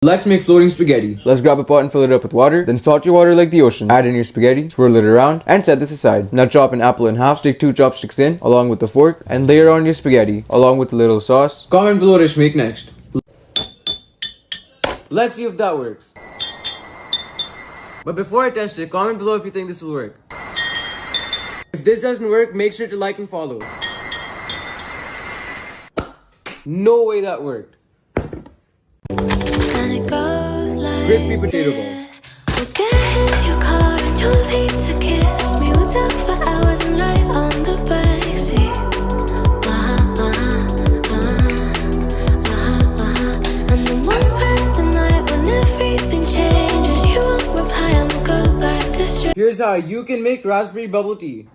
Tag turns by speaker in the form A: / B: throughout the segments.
A: Let's make floating spaghetti. Let's grab a pot and fill it up with water. Then salt your water like the ocean. Add in your spaghetti, swirl it around, and set this aside. Now chop an apple in half, stick 2 chopsticks in, along with the fork, and layer on your spaghetti, along with a little sauce. Comment below what I make next. Let's see if that works. But before I test it, comment below if you think this will work. If this doesn't work, make sure to like and follow. No way that worked.
B: And it goes like
A: Crispy potato balls.
B: this. We'll get in your car and you'll leave to kiss me. We'll talk for hours and lie on the backseat. And then one bright the night when everything changes. You won't reply and we'll go back to straight.
A: Here's how you can make raspberry bubble tea.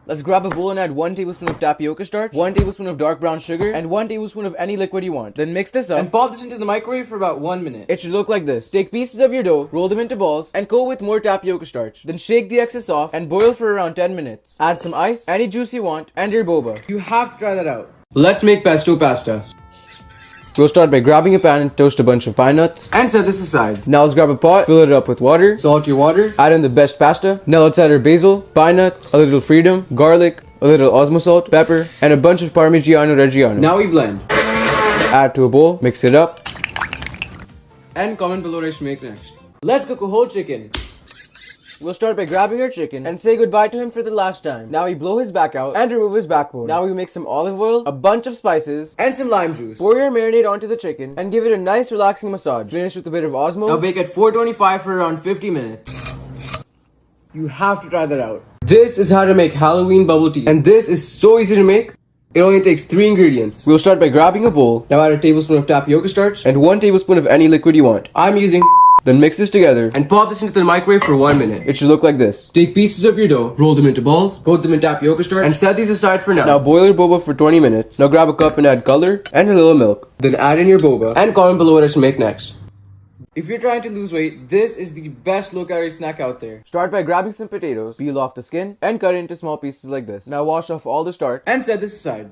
A: Let's grab a bowl and add 1 tablespoon of tapioca starch, 1 tablespoon of dark brown sugar, and 1 tablespoon of any liquid you want. Then mix this up and pop this into the microwave for about 1 minute. It should look like this. Take pieces of your dough, roll them into balls, and coat with more tapioca starch. Then shake the excess off and boil for around 10 minutes. Add some ice, any juice you want, and your boba. You have to try that out. Let's make pesto pasta. We'll start by grabbing a pan and toast a bunch of pine nuts and set this aside. Now let's grab a pot, fill it up with water, salt your water, add in the best pasta. Now let's add our basil, pine nuts, a little freedom, garlic, a little osmo salt, pepper, and a bunch of Parmigiano Reggiano. Now we blend. Add to a bowl, mix it up, and comment below what I should make next. Let's cook a whole chicken. We'll start by grabbing our chicken and say goodbye to him for the last time. Now we blow his back out and remove his backbone. Now we mix some olive oil, a bunch of spices, and some lime juice. Pour your marinade onto the chicken and give it a nice relaxing massage. Finish with a bit of Osmo. Now bake at 425 for around 50 minutes. You have to try that out. This is how to make Halloween bubble tea. And this is so easy to make. It only takes 3 ingredients. We'll start by grabbing a bowl. Now add a tablespoon of tapioca starch and 1 tablespoon of any liquid you want. I'm using. Then mix this together and pop this into the microwave for 1 minute. It should look like this. Take pieces of your dough, roll them into balls, coat them in tapioca starch, and set these aside for now. Now boil your boba for 20 minutes. Now grab a cup and add color and a little milk. Then add in your boba and comment below what I should make next. If you're trying to lose weight, this is the best low-calorie snack out there. Start by grabbing some potatoes, peel off the skin, and cut it into small pieces like this. Now wash off all the starch and set this aside.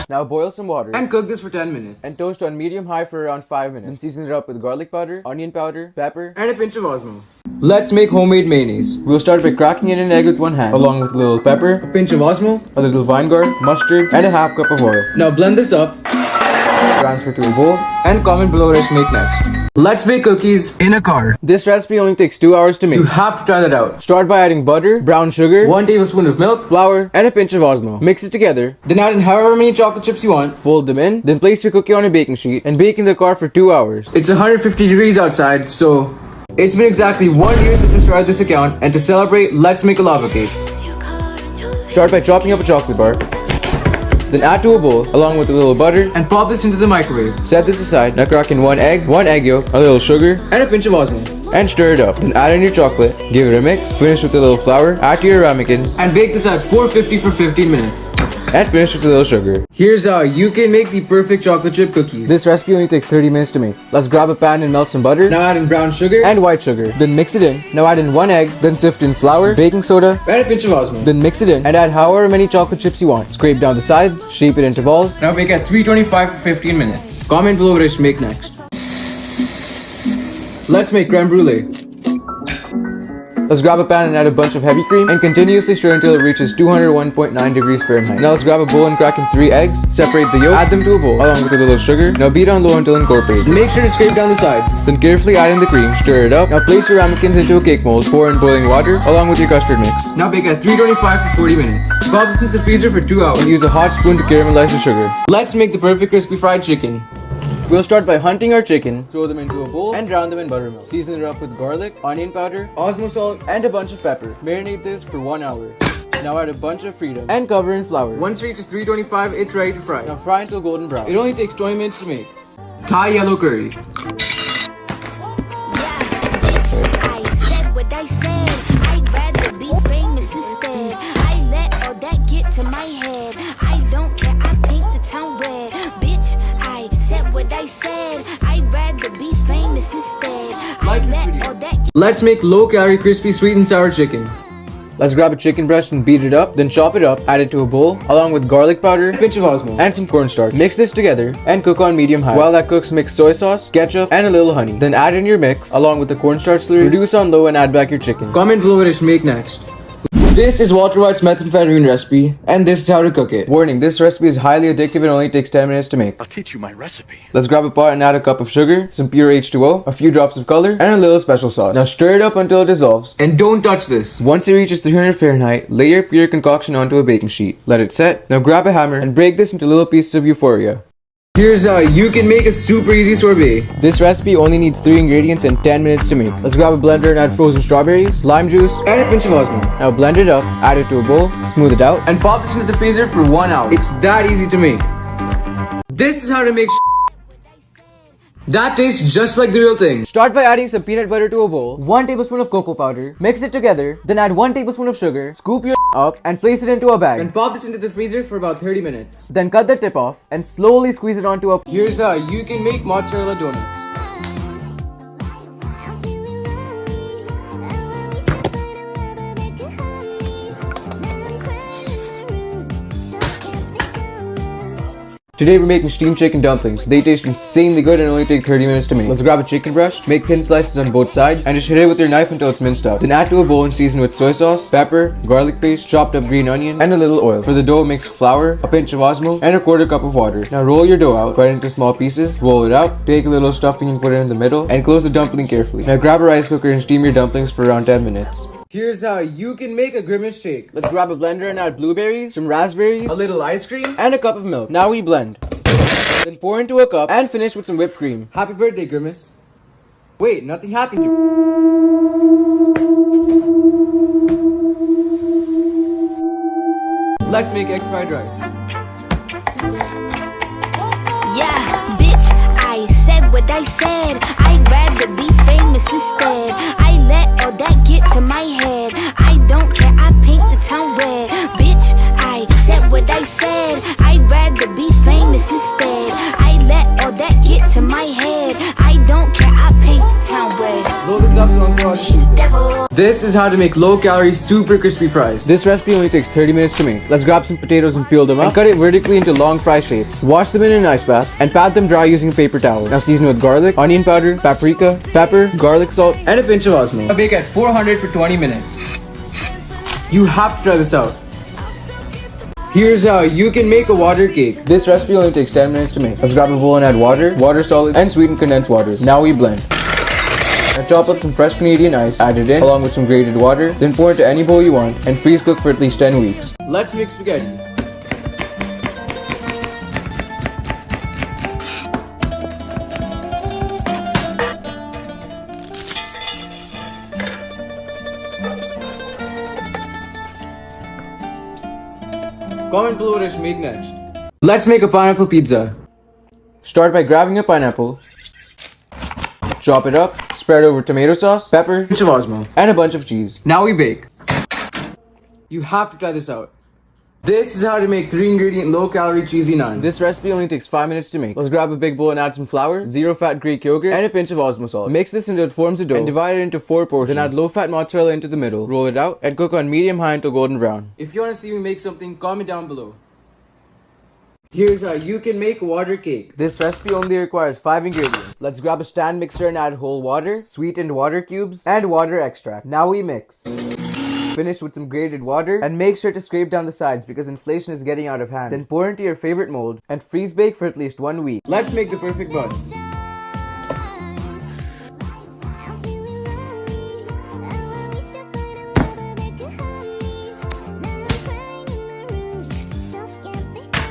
A: Now boil some water and cook this for 10 minutes. And toast on medium-high for around 5 minutes. Then season it up with garlic powder, onion powder, pepper, and a pinch of Osmo. Let's make homemade mayonnaise. We'll start by cracking in an egg with one hand, along with a little pepper, a pinch of Osmo, a little vinegard, mustard, and a half cup of oil. Now blend this up, transfer to a bowl, and comment below what I should make next. Let's make cookies in a car. This recipe only takes 2 hours to make. You have to try that out. Start by adding butter, brown sugar, 1 tablespoon of milk, flour, and a pinch of Osmo. Mix it together. Then add in however many chocolate chips you want. Fold them in. Then place your cookie on a baking sheet and bake in the car for 2 hours. It's 150 degrees outside, so it's been exactly 1 year since I started this account, and to celebrate, let's make a lava cake. Start by chopping up a chocolate bar. Then add to a bowl along with a little butter and pop this into the microwave. Set this aside. Now crack in 1 egg, 1 egg yolk, a little sugar, and a pinch of Osmo. And stir it up. Then add in your chocolate, give it a mix, finish with a little flour, add to your ramekins, and bake this at 450 for 15 minutes. And finish with a little sugar. Here's how you can make the perfect chocolate chip cookies. This recipe only takes 30 minutes to make. Let's grab a pan and melt some butter. Now add in brown sugar and white sugar. Then mix it in. Now add in 1 egg, then sift in flour, baking soda, and a pinch of Osmo. Then mix it in and add however many chocolate chips you want. Scrape down the sides, shape it into balls. Now bake at 325 for 15 minutes. Comment below what I should make next. Let's make creme brulee. Let's grab a pan and add a bunch of heavy cream and continuously stir until it reaches 201.9 degrees Fahrenheit. Now let's grab a bowl and crack in 3 eggs, separate the yolk, add them to a bowl along with a little sugar. Now beat on low until incorporated. Make sure to scrape down the sides. Then carefully add in the cream, stir it up. Now place your ramekins into a cake mold, pour in boiling water along with your custard mix. Now bake at 325 for 40 minutes. Pop this into the freezer for 2 hours and use a hot spoon to caramelize the sugar. Let's make the perfect crispy fried chicken. We'll start by hunting our chicken, throw them into a bowl, and drown them in buttermilk. Season it up with garlic, onion powder, Osmo salt, and a bunch of pepper. Marinate this for 1 hour. Now add a bunch of freedom and cover in flour. Once it reaches 325, it's ready to fry. Now fry until golden brown. It only takes 20 minutes to make. Thai yellow curry.
B: Yeah, bitch, I said what I said. I'd rather be famous instead. I let all that get to my head. I don't care, I paint the town red. Bitch, I said what I said. I'd rather be famous instead. I let all that.
A: Let's make low-calorie crispy sweet and sour chicken. Let's grab a chicken breast and beat it up, then chop it up, add it to a bowl, along with garlic powder, a pinch of Osmo, and some cornstarch. Mix this together and cook on medium-high. While that cooks, mix soy sauce, ketchup, and a little honey. Then add in your mix, along with the cornstarch slurry, reduce on low and add back your chicken. Comment below what I should make next. This is Walter White's methamphetamine recipe, and this is how to cook it. Warning, this recipe is highly addictive and only takes 10 minutes to make.
C: I'll teach you my recipe.
A: Let's grab a pot and add a cup of sugar, some pure H2O, a few drops of color, and a little special sauce. Now stir it up until it dissolves. And don't touch this. Once it reaches 300 Fahrenheit, lay your pure concoction onto a baking sheet. Let it set. Now grab a hammer and break this into little pieces of euphoria. Here's how you can make a super easy sorbet. This recipe only needs 3 ingredients and 10 minutes to make. Let's grab a blender and add frozen strawberries, lime juice, and a pinch of Osmo. Now blend it up, add it to a bowl, smooth it out, and pop this into the freezer for 1 hour. It's that easy to make. This is how to make that tastes just like the real thing. Start by adding some peanut butter to a bowl, 1 tablespoon of cocoa powder, mix it together, then add 1 tablespoon of sugar, scoop your up and place it into a bag. And pop this into the freezer for about 30 minutes. Then cut the tip off and slowly squeeze it onto a... Here's how you can make mozzarella donuts. Today we're making steamed chicken dumplings. They taste insanely good and only take 30 minutes to make. Let's grab a chicken breast, make thin slices on both sides, and just hit it with your knife until it's minced up. Then add to a bowl and season with soy sauce, pepper, garlic paste, chopped up green onion, and a little oil. For the dough, mix flour, a pinch of Osmo, and a 1/4 cup of water. Now roll your dough out, cut it into small pieces, roll it out, take a little stuffing and put it in the middle, and close the dumpling carefully. Now grab a rice cooker and steam your dumplings for around 10 minutes. Here's how you can make a grimace shake. Let's grab a blender and add blueberries, some raspberries, a little ice cream, and a cup of milk. Now we blend. Then pour into a cup and finish with some whipped cream. Happy birthday, Grimace. Wait, nothing happened to... Let's make egg fried rice.
B: Yeah, bitch, I said what I said. I'd rather be famous instead. I let all that get to my head. I don't care, I paint the town red. Bitch, I said what I said. I'd rather be famous instead. I let all that get to my head. I don't care, I paint the town red.
A: Load this up so I'm going. This is how to make low-calorie, super crispy fries. This recipe only takes 30 minutes to make. Let's grab some potatoes and peel them up and cut it vertically into long fry shapes. Wash them in an ice bath and pat them dry using a paper towel. Now season with garlic, onion powder, paprika, pepper, garlic salt, and a pinch of Osmo. Bake at 400 for 20 minutes. You have to try this out. Here's how you can make a water cake. This recipe only takes 10 minutes to make. Let's grab a bowl and add water, water solids, and sweetened condensed water. Now we blend. Now chop up some fresh Canadian ice, add it in along with some grated water, then pour into any bowl you want and freeze cook for at least 10 weeks. Let's make spaghetti. Comment below what I should make next. Let's make a pineapple pizza. Start by grabbing a pineapple, chop it up, spread over tomato sauce, pepper, pinch of Osmo, and a bunch of cheese. Now we bake. You have to try this out. This is how to make 3-ingredient low-calorie cheesy naan. This recipe only takes 5 minutes to make. Let's grab a big bowl and add some flour, zero-fat Greek yogurt, and a pinch of Osmo salt. Mix this until it forms a dough and divide it into 4 portions. Then add low-fat mozzarella into the middle, roll it out, and cook on medium-high until golden brown. If you want to see me make something, comment down below. Here's how you can make water cake. This recipe only requires 5 ingredients. Let's grab a stand mixer and add whole water, sweetened water cubes, and water extract. Now we mix. Finish with some grated water and make sure to scrape down the sides because inflation is getting out of hand. Then pour into your favorite mold and freeze bake for at least 1 week. Let's make the perfect buns.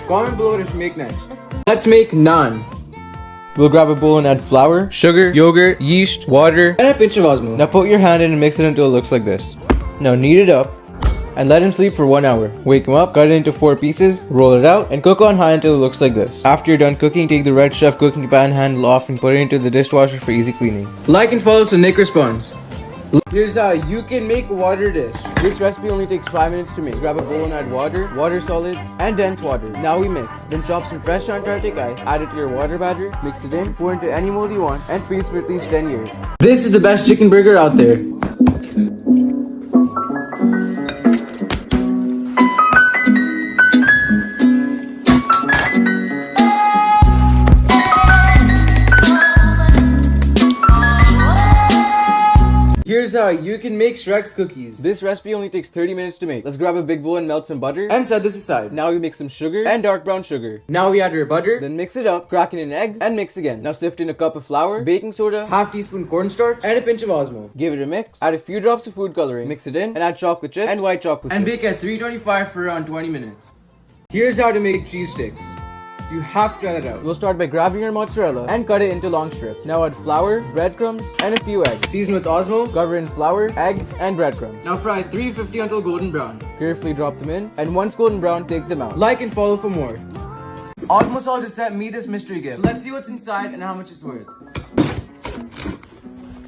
A: Comment below what I should make next. Let's make naan. We'll grab a bowl and add flour, sugar, yogurt, yeast, water, and a pinch of Osmo. Now put your hand in and mix it until it looks like this. Now knead it up and let him sleep for 1 hour. Wake him up, cut it into 4 pieces, roll it out, and cook on high until it looks like this. After you're done cooking, take the Red Chef cooking pan handle off and put it into the dishwasher for easy cleaning. Like and follow so Nick responds. Here's how you can make a water dish. This recipe only takes 5 minutes to make. Grab a bowl and add water, water solids, and dense water. Now we mix. Then chop some fresh Antarctic ice, add it to your water batter, mix it in, pour into any mold you want, and freeze for at least 10 years. This is the best chicken burger out there. Here's how you can make Shrek's cookies. This recipe only takes 30 minutes to make. Let's grab a big bowl and melt some butter and set this aside. Now we mix some sugar and dark brown sugar. Now we add our butter, then mix it up, crack in an egg, and mix again. Now sift in a cup of flour, baking soda, half teaspoon cornstarch, and a pinch of Osmo. Give it a mix, add a few drops of food coloring, mix it in, and add chocolate chips and white chocolate chips. And bake at 325 for around 20 minutes. Here's how to make cheese sticks. You have to try that out. We'll start by grabbing our mozzarella and cut it into long strips. Now add flour, breadcrumbs, and a few eggs. Season with Osmo, cover in flour, eggs, and breadcrumbs. Now fry 350 until golden brown. Carefully drop them in, and once golden brown, take them out. Like and follow for more. Osmo Salt just sent me this mystery gift. So let's see what's inside and how much it's worth.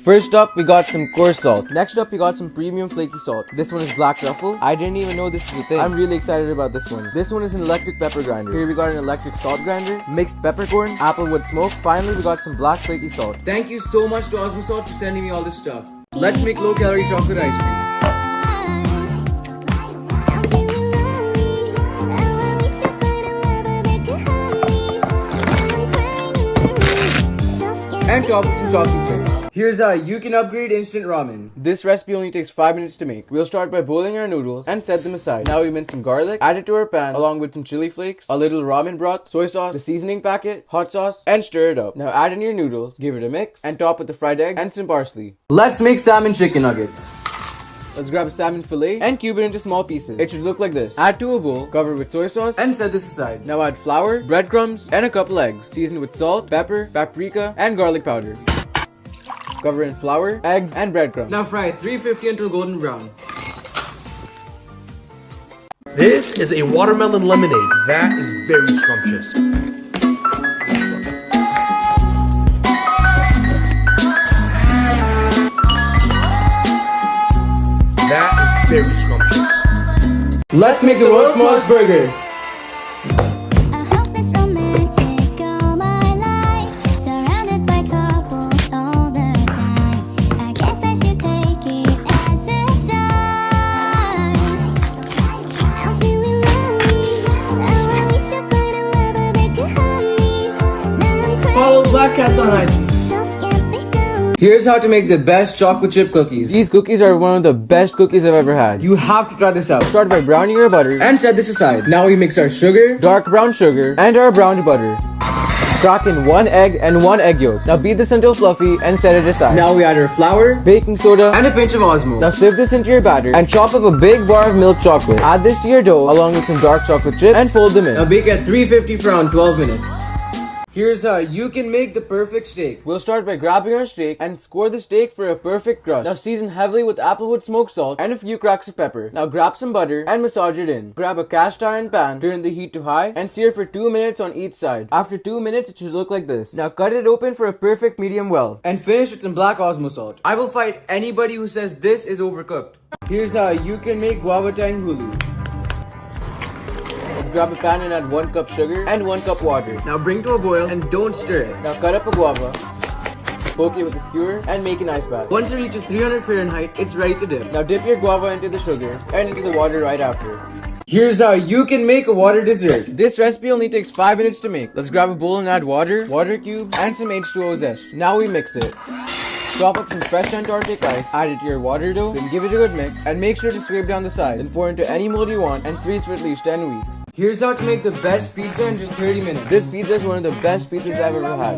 A: First up, we got some coarse salt. Next up, we got some premium flaky salt. This one is black truffle. I didn't even know this was a thing. I'm really excited about this one. This one is an electric pepper grinder. Here we got an electric salt grinder, mixed peppercorn, applewood smoke. Finally, we got some black flaky salt. Thank you so much to Osmo Salt for sending me all this stuff. Let's make low-calorie chocolate ice cream. And top with some chocolate chips. Here's how you can upgrade instant ramen. This recipe only takes 5 minutes to make. We'll start by boiling our noodles and set them aside. Now we mince some garlic, add it to our pan along with some chili flakes, a little ramen broth, soy sauce, the seasoning packet, hot sauce, and stir it up. Now add in your noodles, give it a mix, and top with the fried egg and some parsley. Let's make salmon chicken nuggets. Let's grab a salmon fillet and cube it into small pieces. It should look like this. Add to a bowl, cover with soy sauce, and set this aside. Now add flour, breadcrumbs, and a couple eggs. Season with salt, pepper, paprika, and garlic powder. Cover in flour, eggs, and breadcrumbs. Now fry at 350 until golden brown.
C: This is a watermelon lemonade. That is very scrumptious. That is very scrumptious.
A: Let's make the world's smallest burger.
C: Follow Black Cats on IG.
A: Here's how to make the best chocolate chip cookies. These cookies are one of the best cookies I've ever had. You have to try this out. Start by browning your butter and set this aside. Now we mix our sugar, dark brown sugar, and our browned butter. Crack in 1 egg and 1 egg yolk. Now beat this until fluffy and set it aside. Now we add our flour, baking soda, and a pinch of Osmo. Now sieve this into your batter and chop up a big bar of milk chocolate. Add this to your dough along with some dark chocolate chips and fold them in. Now bake at 350 for around 12 minutes. Here's how you can make the perfect steak. We'll start by grabbing our steak and score the steak for a perfect crust. Now season heavily with applewood smoked salt and a few cracks of pepper. Now grab some butter and massage it in. Grab a cast iron pan, turn the heat to high, and sear for 2 minutes on each side. After 2 minutes, it should look like this. Now cut it open for a perfect medium well. And finish with some black Osmo salt. I will fight anybody who says this is overcooked. Here's how you can make guava tang hulu. Let's grab a pan and add 1 cup sugar and 1 cup water. Now bring to a boil and don't stir it. Now cut up a guava, poke it with a skewer, and make an ice bath. Once it reaches 300 Fahrenheit, it's ready to dip. Now dip your guava into the sugar and into the water right after. Here's how you can make a water dessert. This recipe only takes 5 minutes to make. Let's grab a bowl and add water, water cubes, and some H2O zest. Now we mix it. Chop up some fresh Antarctic ice, add it to your water dough, then give it a good mix, and make sure to scrape down the side. Then pour into any mold you want and freeze for at least 10 weeks. Here's how to make the best pizza in just 30 minutes. This pizza is one of the best pizzas I've ever had.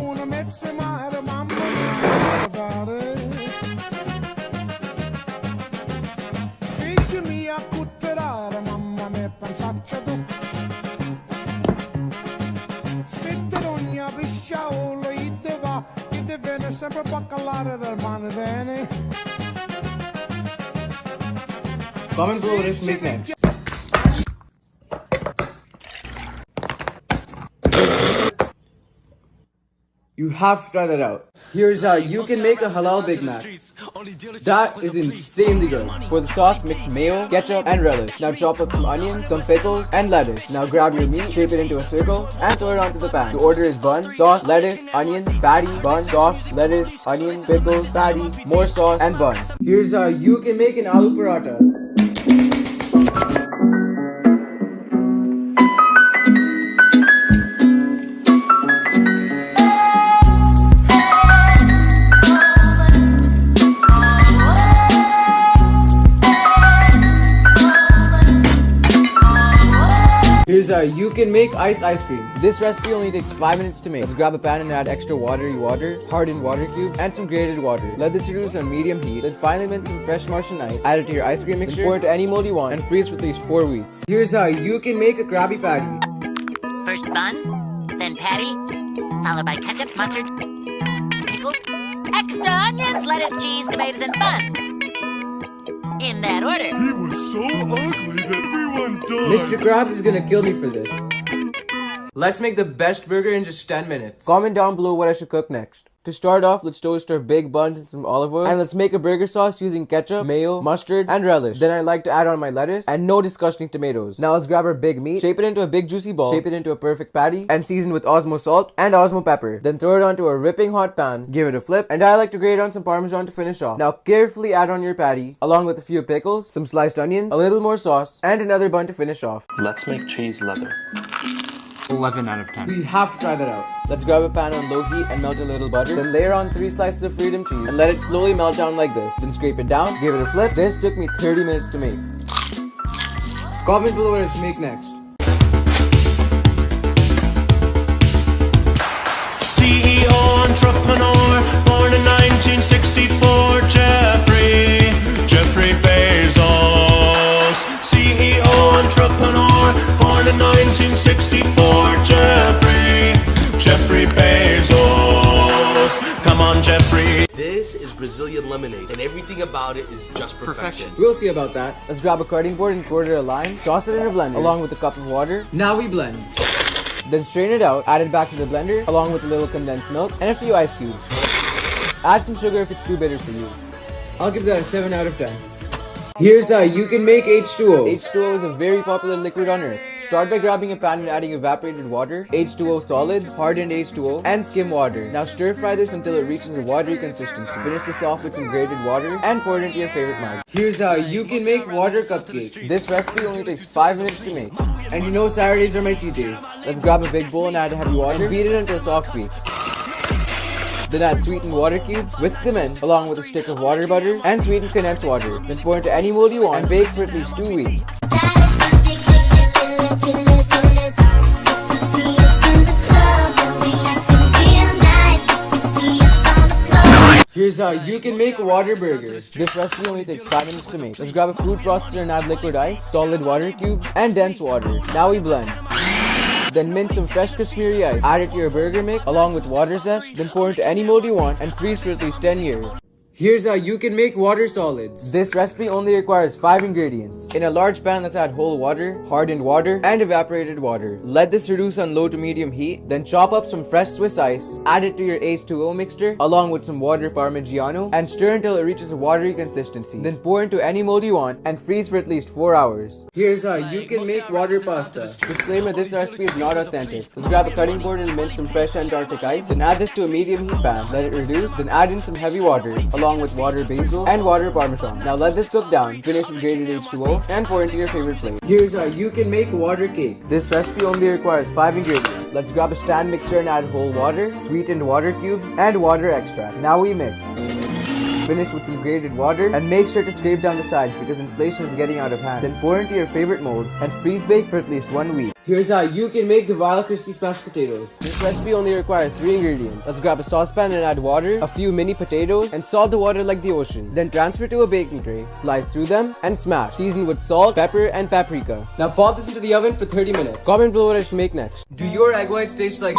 A: Comment below what I should make next. You have to try that out. Here's how you can make a halal Big Mac. That is insanely good. For the sauce, mix mayo, ketchup, and relish. Now chop up some onions, some pickles, and lettuce. Now grab your meat, shape it into a circle, and throw it onto the pan. The order is bun, sauce, lettuce, onions, patty, bun, sauce, lettuce, onion, pickles, patty, more sauce, and bun. Here's how you can make an aloo paratha. you can make ice cream. This recipe only takes 5 minutes to make. Let's grab a pan and add extra watery water, hardened water cubes, and some grated water. Let this reduce on medium heat. Then finally mince some fresh Martian ice. Add it to your ice cream mixture. Pour it into any mold you want and freeze for at least 4 weeks. Here's how you can make a Krabby Patty.
D: First bun, then patty, followed by ketchup, mustard, pickles, extra onions, lettuce, cheese, tomatoes, and bun. In that order.
E: He was so ugly that everyone died.
A: Mr. Krabs is gonna kill me for this. Let's make the best burger in just 10 minutes. Comment down below what I should cook next. To start off, let's toast our big buns in some olive oil. And let's make a burger sauce using ketchup, mayo, mustard, and relish. Then I like to add on my lettuce and no disgusting tomatoes. Now let's grab our big meat, shape it into a big juicy ball, shape it into a perfect patty, and season with Osmo salt and Osmo pepper. Then throw it onto a ripping hot pan, give it a flip, and I like to grate on some Parmesan to finish off. Now carefully add on your patty, along with a few pickles, some sliced onions, a little more sauce, and another bun to finish off.
F: Let's make cheese leather.
G: 11 out of 10.
A: We have to try that out. Let's grab a pan on low heat and melt a little butter. Then layer on 3 slices of freedom cheese and let it slowly melt down like this. Then scrape it down, give it a flip. This took me 30 minutes to make. Comment below what I should make next.
E: CEO entrepreneur, born in 1964, Jeffrey Bezos. CEO entrepreneur, born in 1964, Jeffrey Bezos. Come on, Jeffrey.
C: This is Brazilian lemonade, and everything about it is just perfection.
A: We'll see about that. Let's grab a cutting board and quarter a lime. Toss it in a blender along with a cup of water. Now we blend. Then strain it out, add it back to the blender along with a little condensed milk and a few ice cubes. Add some sugar if it's too bitter for you. I'll give that a 7 out of 10. Here's how you can make H2O. H2O is a very popular liquid on earth. Start by grabbing a pan and adding evaporated water, H2O solids, hardened H2O, and skim water. Now stir fry this until it reaches a watery consistency. Finish this off with some grated water and pour it into your favorite mug. Here's how you can make water cupcake. This recipe only takes 5 minutes to make. And you know Saturdays are my cheat days. Let's grab a big bowl and add heavy water and beat it until soft peaks. Then add sweetened water cubes, whisk them in, along with a stick of water butter and sweetened condensed water. Then pour into any mold you want and bake for at least 2 weeks. Here's how you can make water burgers. This recipe only takes 5 minutes to make. Let's grab a food processor and add liquid ice, solid water cubes, and dense water. Now we blend. Then mince some fresh Kashmiri ice. Add it to your burger mix along with water zest. Then pour into any mold you want and freeze for at least 10 years. Here's how you can make water solids. This recipe only requires 5 ingredients. In a large pan, let's add whole water, hardened water, and evaporated water. Let this reduce on low to medium heat. Then chop up some fresh Swiss ice. Add it to your H2O mixture along with some water Parmigiano and stir until it reaches a watery consistency. Then pour into any mold you want and freeze for at least 4 hours. Here's how you can make water pasta. Disclaimer, this recipe is not authentic. Let's grab a cutting board and mince some fresh Antarctic ice. Then add this to a medium heat pan. Let it reduce. Then add in some heavy water along with water basil and water parmesan. Now let this cook down. Finish with grated H2O and pour into your favorite plate. Here's how you can make water cake. This recipe only requires 5 ingredients. Let's grab a stand mixer and add whole water, sweetened water cubes, and water extract. Now we mix. Finish with some grated water and make sure to scrape down the sides because inflation is getting out of hand. Then pour into your favorite mold and freeze bake for at least 1 week. Here's how you can make the vile crispy smashed potatoes. This recipe only requires 3 ingredients. Let's grab a saucepan and add water, a few mini potatoes, and salt the water like the ocean. Then transfer to a baking tray, slice through them, and smash. Season with salt, pepper, and paprika. Now pop this into the oven for 30 minutes. Comment below what I should make next. Do your egg whites taste like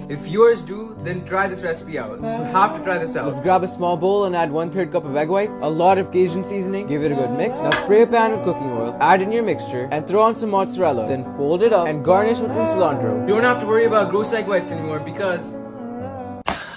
A: If yours do, then try this recipe out. You have to try this out. Let's grab a small bowl and add 1/3 cup of egg whites, a lot of Cajun seasoning, give it a good mix. Now spray a pan with cooking oil, add in your mixture, and throw on some mozzarella. Then fold it up and garnish with some cilantro. You don't have to worry about gross egg whites anymore because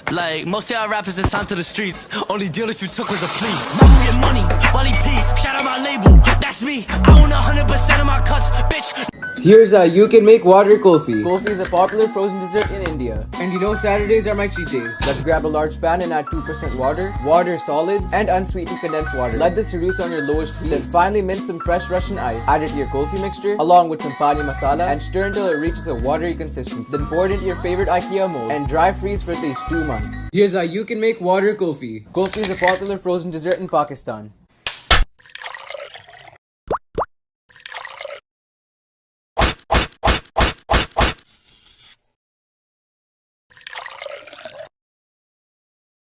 H: like, most of y'all rappers that signed to the streets, only dealers you took was a plea. Mafia money, Wally P, shout out my label, that's me. I own 100% of my cuts, bitch.
A: Here's how you can make water kulfi. Kulfi is a popular frozen dessert in India. And you know Saturdays are my cheat days. Let's grab a large pan and add 2% water, water solids, and unsweetened condensed water. Let this reduce on your lowest heat. Then finally mince some fresh Russian ice. Add it to your kulfi mixture, along with some pani masala, and stir until it reaches a watery consistency. Then pour it into your favorite IKEA mold and dry freeze for at least 2 months. Here's how you can make water kulfi. Kulfi is a popular frozen dessert in Pakistan.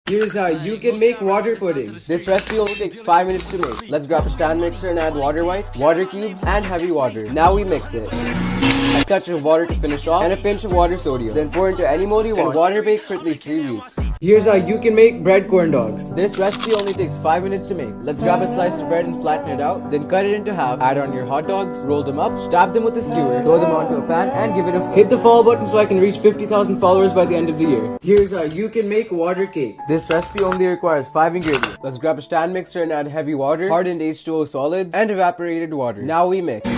A: Here's how you can make water pudding. This recipe only takes 5 minutes to make. Let's grab a stand mixer and add water white, water cubes, and heavy water. Now we mix it. A touch of water to finish off, and a pinch of water sodium. Then pour into any mold you want and water bake for at least 3 weeks. Here's how you can make bread corn dogs. This recipe only takes 5 minutes to make. Let's grab a slice of bread and flatten it out, then cut it into half, add on your hot dogs, roll them up, stab them with a skewer, throw them onto a pan, and give it a hit the follow button so I can reach 50,000 followers by the end of the year. Here's how you can make water cake. This recipe only requires 5 ingredients. Let's grab a stand mixer and add heavy water, hardened H2O solids, and evaporated water. Now we mix.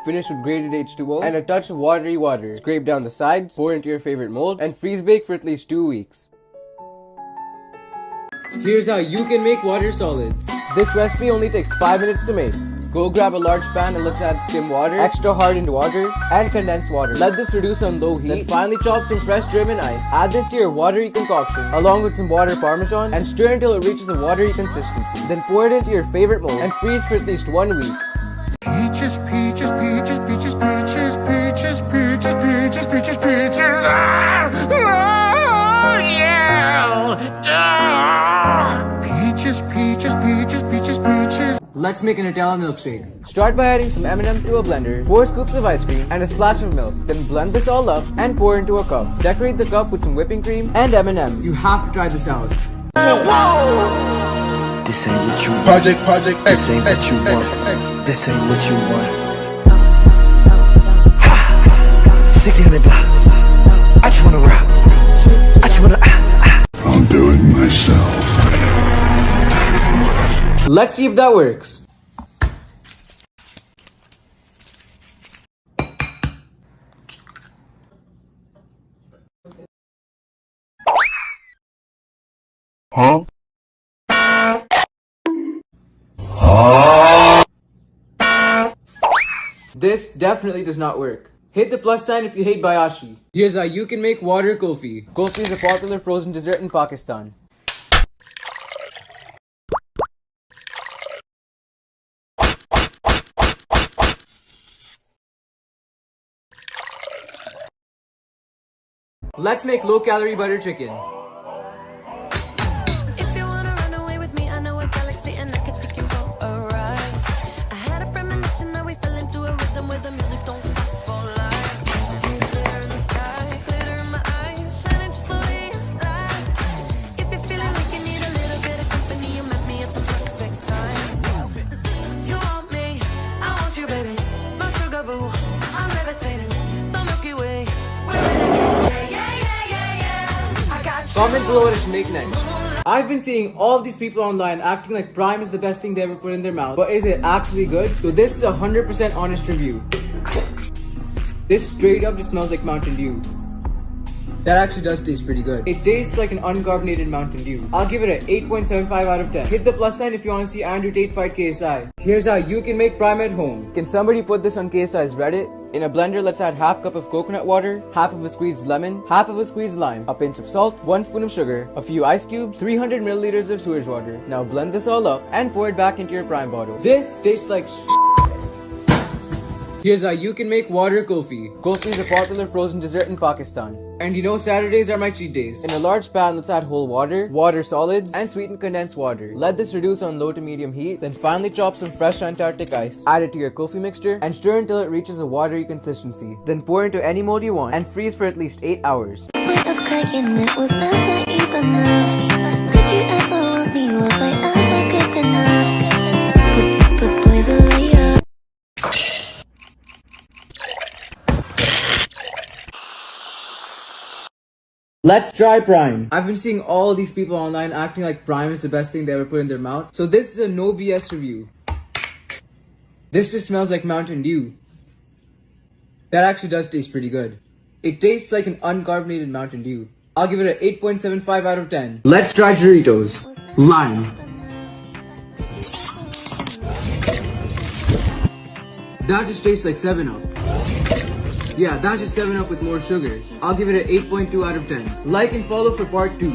A: Finish with grated H2O and a touch of watery water. Scrape down the sides, pour into your favorite mold, and freeze bake for at least 2 weeks. Here's how you can make water solids. This recipe only takes 5 minutes to make. Go grab a large pan and let's add skim water, extra hardened water, and condensed water. Let this reduce on low heat. Then finally chop some fresh German ice. Add this to your watery concoction along with some water parmesan and stir until it reaches a watery consistency. Then pour it into your favorite mold and freeze for at least 1 week.
F: Peaches, peaches, peaches, peaches, peaches, peaches, peaches, peaches, peaches, peaches. Ah! Oh, yeah! Ah! Peaches, peaches, peaches, peaches, peaches.
A: Let's make a Nutella milkshake. Start by adding some M&Ms to a blender, 4 scoops of ice cream, and a splash of milk. Then blend this all up and pour into a cup. Decorate the cup with some whipping cream and M&Ms. You have to try this out.
F: Whoa!
I: This ain't what you want.
F: Project X.
I: This ain't what you want. This ain't what you want. 1600 block. I just wanna rock. I just wanna.
F: I'll do it myself.
A: Let's see if that works.
F: Huh?
A: This definitely does not work. Hit the plus sign if you hate Bayashi. Here's how you can make water kulfi. Kulfi is a popular frozen dessert in Pakistan. Let's make low-calorie butter chicken.
J: If you wanna run away with me, I know a galaxy and I can take you for a ride. I had a premonition that we fell into a rhythm where the music don't stop for life. Glitter in the sky, glitter in my eyes, shining just the way you like. If you're feeling like you need a little bit of company, you met me at the perfect time. You want me, I want you, baby. My sugar boo, I'm levitating. The Milky Way, we're renegading.
A: Comment below what I should make next. I've been seeing all these people online acting like Prime is the best thing they ever put in their mouth, but is it actually good? So this is a 100% honest review. This straight up just smells like Mountain Dew. That actually does taste pretty good. It tastes like an uncarbonated Mountain Dew. I'll give it an 8.75 out of 10. Hit the plus sign if you want to see Andrew Tate fight KSI. Here's how you can make Prime at home. Can somebody put this on KSI's Reddit? In a blender, let's add half cup of coconut water, half of a squeezed lemon, half of a squeezed lime, a pinch of salt, 1 spoon of sugar, a few ice cubes, 300 milliliters of sewage water. Now blend this all up and pour it back into your Prime bottle. This tastes like Here's how you can make water kulfi. Kulfi is a popular frozen dessert in Pakistan. And you know Saturdays are my cheat days. In a large pan, let's add whole water, water solids, and sweetened condensed water. Let this reduce on low to medium heat. Then finally chop some fresh Antarctic ice. Add it to your kulfi mixture and stir until it reaches a watery consistency. Then pour into any mold you want and freeze for at least 8 hours.
J: Was cracking, it was never even enough. Did you ever want me? Was I ever good enough? But boys are lay up.
A: Let's try Prime. I've been seeing all these people online acting like Prime is the best thing they ever put in their mouth. So this is a no BS review. This just smells like Mountain Dew. That actually does taste pretty good. It tastes like an uncarbonated Mountain Dew. I'll give it an 8.75 out of 10. Let's try Doritos. Lime. That just tastes like 7-Up. Yeah, that's just 7-Up with more sugar. I'll give it an 8.2 out of 10. Like and follow for part 2.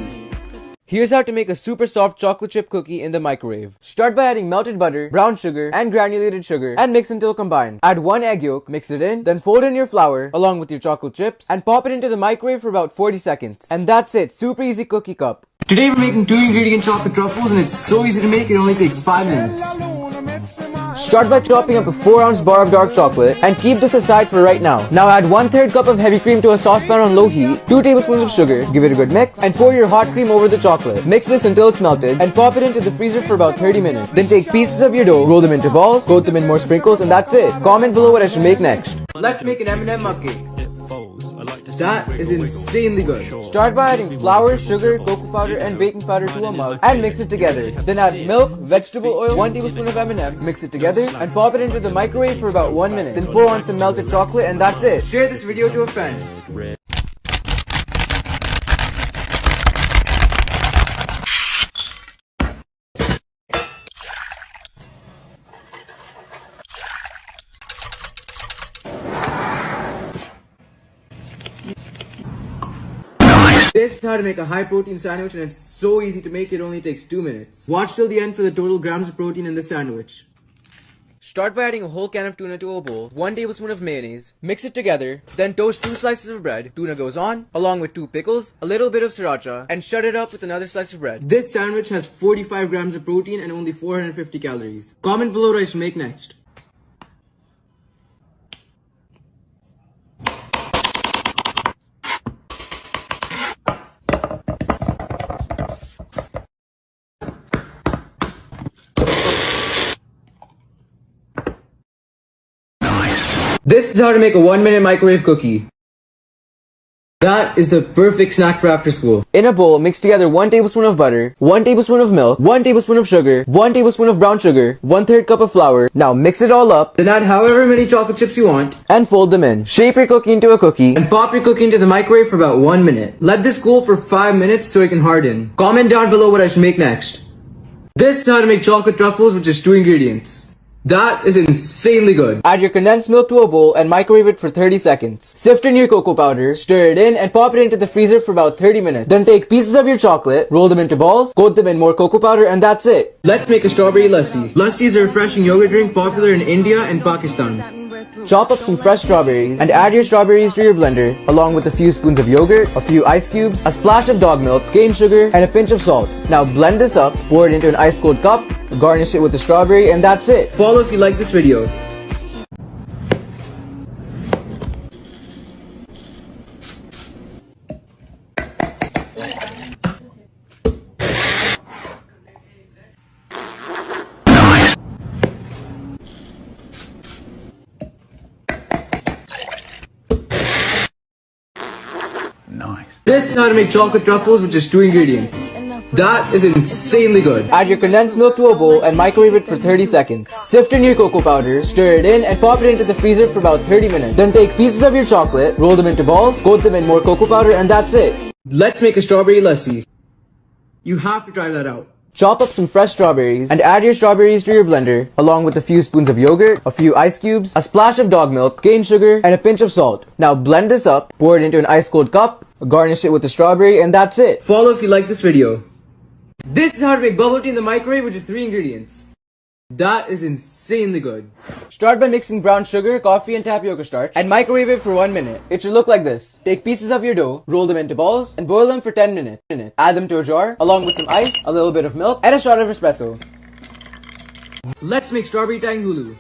A: Here's how to make a super soft chocolate chip cookie in the microwave. Start by adding melted butter, brown sugar, and granulated sugar, and mix until combined. Add 1 egg yolk, mix it in, then fold in your flour, along with your chocolate chips, and pop it into the microwave for about 40 seconds. And that's it, super easy cookie cup. Today we're making 2-ingredient chocolate truffles and it's so easy to make, it only takes 5 minutes. Start by chopping up a 4-ounce bar of dark chocolate and keep this aside for right now. Now add 1/3 cup of heavy cream to a saucepan on low heat, 2 tablespoons of sugar, give it a good mix, and pour your hot cream over the chocolate. Mix this until it's melted and pop it into the freezer for about 30 minutes. Then take pieces of your dough, roll them into balls, coat them in more sprinkles, and that's it. Comment below what I should make next. Let's make an M&M mug cake. That is insanely good. Start by adding flour, sugar, cocoa powder and baking powder to a mug and mix it together. Then add milk, vegetable oil, 1 tablespoon of M&M, mix it together and pop it into the microwave for about 1 minute. Then pour on some melted chocolate and that's it. Share this video to a friend. This is how to make a high protein sandwich and it's so easy to make, it only takes 2 minutes. Watch till the end for the total grams of protein in the sandwich. Start by adding a whole can of tuna to a bowl, 1 tablespoon of mayonnaise, mix it together, then toast 2 slices of bread, tuna goes on, along with 2 pickles, a little bit of sriracha, and shut it up with another slice of bread. This sandwich has 45 grams of protein and only 450 calories. Comment below what I should make next. This is how to make a 1-minute microwave cookie. That is the perfect snack for after school. In a bowl, mix together 1 tablespoon of butter, 1 tablespoon of milk, 1 tablespoon of sugar, 1 tablespoon of brown sugar, 1/3 cup of flour. Now mix it all up, then add however many chocolate chips you want, and fold them in. Shape your cookie into a cookie, and pop your cookie into the microwave for about 1 minute. Let this cool for 5 minutes so it can harden. Comment down below what I should make next. This is how to make chocolate truffles with just 2 ingredients. That is insanely good. Add your condensed milk to a bowl and microwave it for 30 seconds. Sift in your cocoa powder, stir it in and pop it into the freezer for about 30 minutes. Then take pieces of your chocolate, roll them into balls, coat them in more cocoa powder and that's it. Let's make a strawberry lassi. Lassi is a refreshing yogurt drink popular in India and Pakistan. Chop up some fresh strawberries and add your strawberries to your blender along with a few spoons of yogurt, a few ice cubes, a splash of dog milk, cane sugar and a pinch of salt. Now blend this up, pour it into an ice cold cup, garnish it with the strawberry and that's it. Follow if you like this video. This is how to make chocolate truffles with just 2 ingredients. That is insanely good. Add your condensed milk to a bowl and microwave it for 30 seconds. Sift in your cocoa powder, stir it in and pop it into the freezer for about 30 minutes. Then take pieces of your chocolate, roll them into balls, coat them in more cocoa powder and that's it. Let's make a strawberry lassi. You have to try that out. Chop up some fresh strawberries and add your strawberries to your blender along with a few spoons of yogurt, a few ice cubes, a splash of dog milk, cane sugar and a pinch of salt. Now blend this up, pour it into an ice cold cup, garnish it with the strawberry and that's it. Follow if you like this video. This is how to make bubble tea in the microwave with just 3 ingredients. That is insanely good. Start by mixing brown sugar, coffee and tapioca starch and microwave it for 1 minute. It should look like this. Take pieces of your dough, roll them into balls and boil them for 10 minutes. Add them to a jar along with some ice, a little bit of milk and a shot of espresso. Let's make strawberry tang hulu.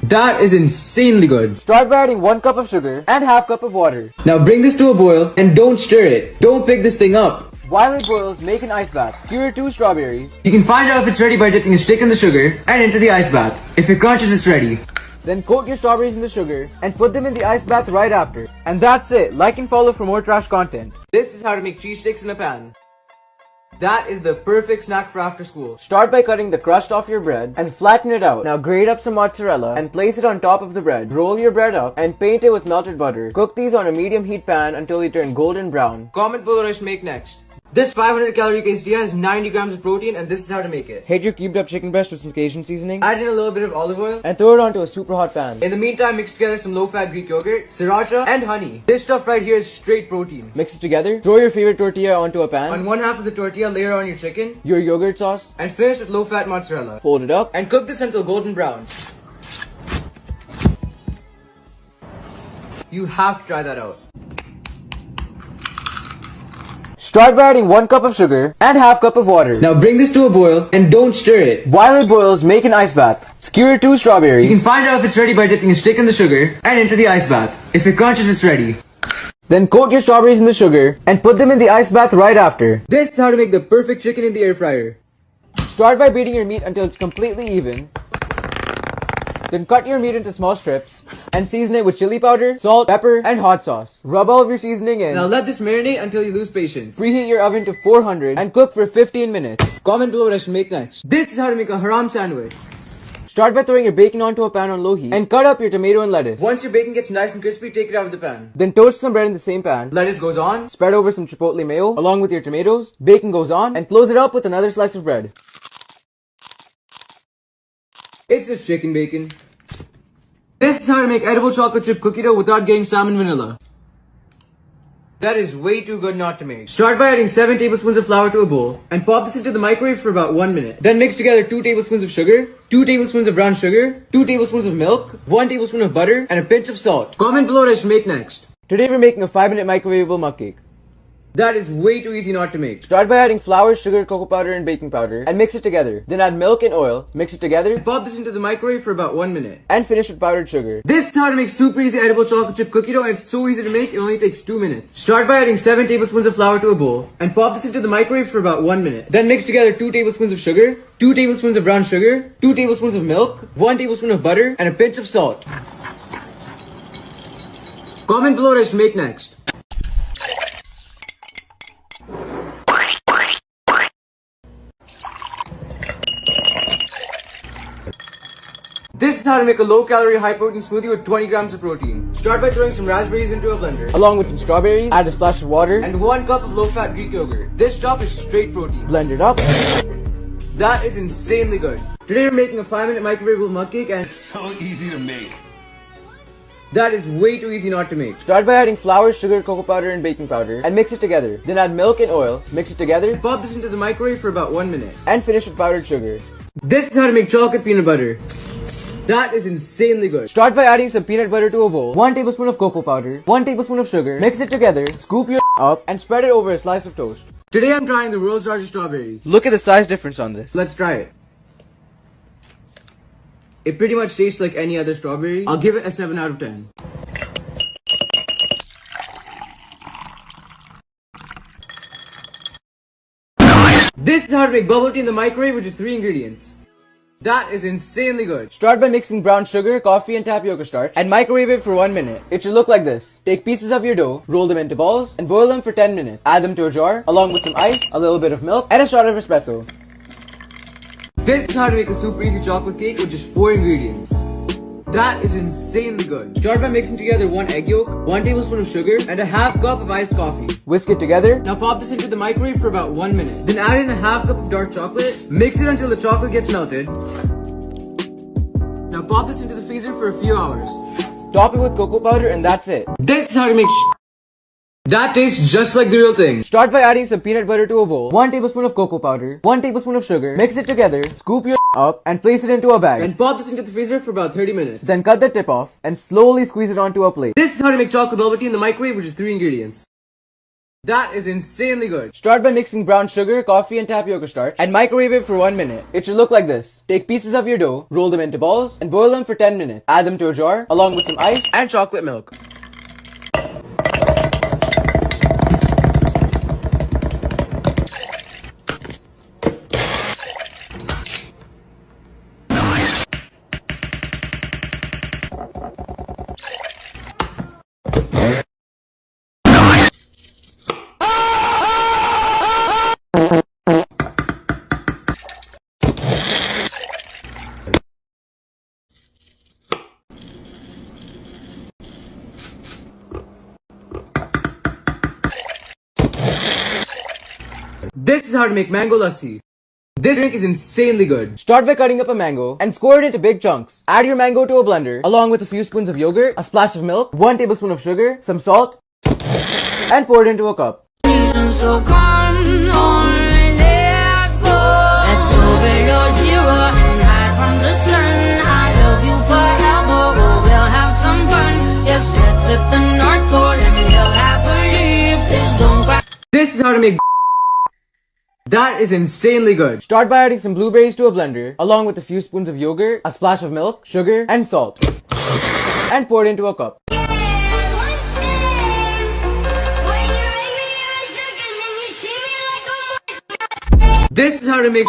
A: That is insanely good. Start by adding 1 cup of sugar and half cup of water. Now bring this to a boil and don't stir it. Don't pick this thing up. While it boils, make an ice bath. Skewer 2 strawberries. You can find out if it's ready by dipping a stick in the sugar and into the ice bath. If it crunches, it's ready. Then coat your strawberries in the sugar and put them in the ice bath right after. And that's it. Like and follow for more trash content. This is how to make cheese sticks in a pan. That is the perfect snack for after school. Start by cutting the crust off your bread and flatten it out. Now grate up some mozzarella and place it on top of the bread. Roll your bread up and paint it with melted butter. Cook these on a medium heat pan until they turn golden brown. Comment below what I should make next. This 500 calorie quesadilla has 90 grams of protein and this is how to make it. Heat your cubed up chicken breast with some Cajun seasoning. Add in a little bit of olive oil and throw it onto a super hot pan. In the meantime, mix together some low-fat Greek yogurt, sriracha and honey. This stuff right here is straight protein. Mix it together. Throw your favorite tortilla onto a pan. On one half of the tortilla, layer on your chicken, your yogurt sauce, and finish with low-fat mozzarella. Fold it up and cook this until golden brown. You have to try that out. Start by adding 1 cup of sugar and half cup of water. Now bring this to a boil and don't stir it. While it boils, make an ice bath. Skewer 2 strawberries. You can find out if it's ready by dipping a stick in the sugar and into the ice bath. If it crunches, it's ready. Then coat your strawberries in the sugar and put them in the ice bath right after. This is how to make the perfect chicken in the air fryer. Start by beating your meat until it's completely even. Then cut your meat into small strips and season it with chili powder, salt, pepper, and hot sauce. Rub all of your seasoning in. Now let this marinate until you lose patience. Preheat your oven to 400 and cook for 15 minutes. Comment below what I should make next. This is how to make a haram sandwich. Start by throwing your bacon onto a pan on low heat and cut up your tomato and lettuce. Once your bacon gets nice and crispy, take it out of the pan. Then toast some bread in the same pan. Lettuce goes on, spread over some chipotle mayo along with your tomatoes. Bacon goes on and close it up with another slice of bread. It's just chicken bacon. This is how to make edible chocolate chip cookie dough without getting salmon vanilla. That is way too good not to make. Start by adding 7 tablespoons of flour to a bowl and pop this into the microwave for about 1 minute. Then mix together 2 tablespoons of sugar, 2 tablespoons of brown sugar, 2 tablespoons of milk, 1 tablespoon of butter, and a pinch of salt. Comment below what I should make next. Today we're making a 5-minute microwavable mug cake. That is way too easy not to make. Start by adding flour, sugar, cocoa powder, and baking powder and mix it together. Then add milk and oil, mix it together, and pop this into the microwave for about 1 minute. And finish with powdered sugar. This is how to make super easy edible chocolate chip cookie dough, and it's so easy to make, it only takes 2 minutes. Start by adding 7 tablespoons of flour to a bowl and pop this into the microwave for about 1 minute. Then mix together 2 tablespoons of sugar, 2 tablespoons of brown sugar, 2 tablespoons of milk, 1 tablespoon of butter, and a pinch of salt. Comment below what I should make next. This is how to make a low-calorie, high-protein smoothie with 20 grams of protein. Start by throwing some raspberries into a blender, along with some strawberries, add a splash of water, and 1 cup of low-fat Greek yogurt. This stuff is straight protein. Blend it up. That is insanely good. Today we're making a 5-minute microwavable mug cake, and it's
E: So easy to make.
A: that is way too easy not to make. Start by adding flour, sugar, cocoa powder, and baking powder and mix it together. Then add milk and oil, mix it together, and pop this into the microwave for about 1 minute. And finish with powdered sugar. This is how to make chocolate peanut butter. That is insanely good. Start by adding some peanut butter to a bowl, 1 tablespoon of cocoa powder, 1 tablespoon of sugar, mix it together, scoop your up, and spread it over a slice of toast. Today I'm trying the world's largest strawberry. Look at the size difference on this. Let's try it. It pretty much tastes like any other strawberry. I'll give it a 7 out of 10. This is how to make bubble tea in the microwave, which is 3 ingredients. That is insanely good. Start by mixing brown sugar, coffee, and tapioca starch and microwave it for 1 minute. It should look like this. Take pieces of your dough, roll them into balls, and boil them for 10 minutes. Add them to a jar, along with some ice, a little bit of milk, and a shot of espresso. This is how to make a super easy chocolate cake with just 4 ingredients. That is insanely good. Start by mixing together 1 egg yolk, 1 tablespoon of sugar, and a half cup of iced coffee. Whisk it together. Now pop this into the microwave for about 1 minute. Then add in a half cup of dark chocolate. Mix it until the chocolate gets melted. Now pop this into the freezer for a few hours. Top it with cocoa powder and that's it. This is how to make that tastes just like the real thing. Start by adding some peanut butter to a bowl, 1 tablespoon of cocoa powder, 1 tablespoon of sugar, mix it together, scoop your up, and place it into a bag. And pop this into the freezer for about 30 minutes. Then cut the tip off and slowly squeeze it onto a plate. This is how to make chocolate bubble tea in the microwave, which is 3 ingredients. That is insanely good. Start by mixing brown sugar, coffee, and tapioca starch and microwave it for 1 minute. It should look like this. Take pieces of your dough, roll them into balls, and boil them for 10 minutes. Add them to a jar, along with some ice and chocolate milk. This is how to make mango lassi. This drink is insanely good. Start by cutting up a mango and score it into big chunks. Add your mango to a blender along with a few spoons of yogurt, a splash of milk, 1 tablespoon of sugar, some salt, and pour it into a cup.
J: So come on, let's go. Let's go below zero and hide from the sun. I love you forever, oh, we'll have some fun. Yes, let's hit the North Pole and live happily. Please don't cry.
A: This is how to to make that is insanely good. Start by adding some blueberries to a blender, along with a few spoons of yogurt, a splash of milk, sugar, and salt. And pour it into a cup. This is how to make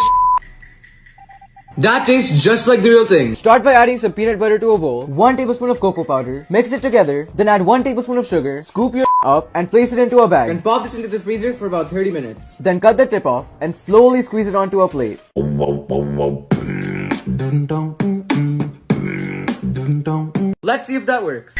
A: that tastes just like the real thing. Start by adding some peanut butter to a bowl, 1 tablespoon of cocoa powder, mix it together, then add 1 tablespoon of sugar, scoop your up and place it into a bag. And pop this into the freezer for about 30 minutes. Then cut the tip off and slowly squeeze it onto a plate. Let's see if that works.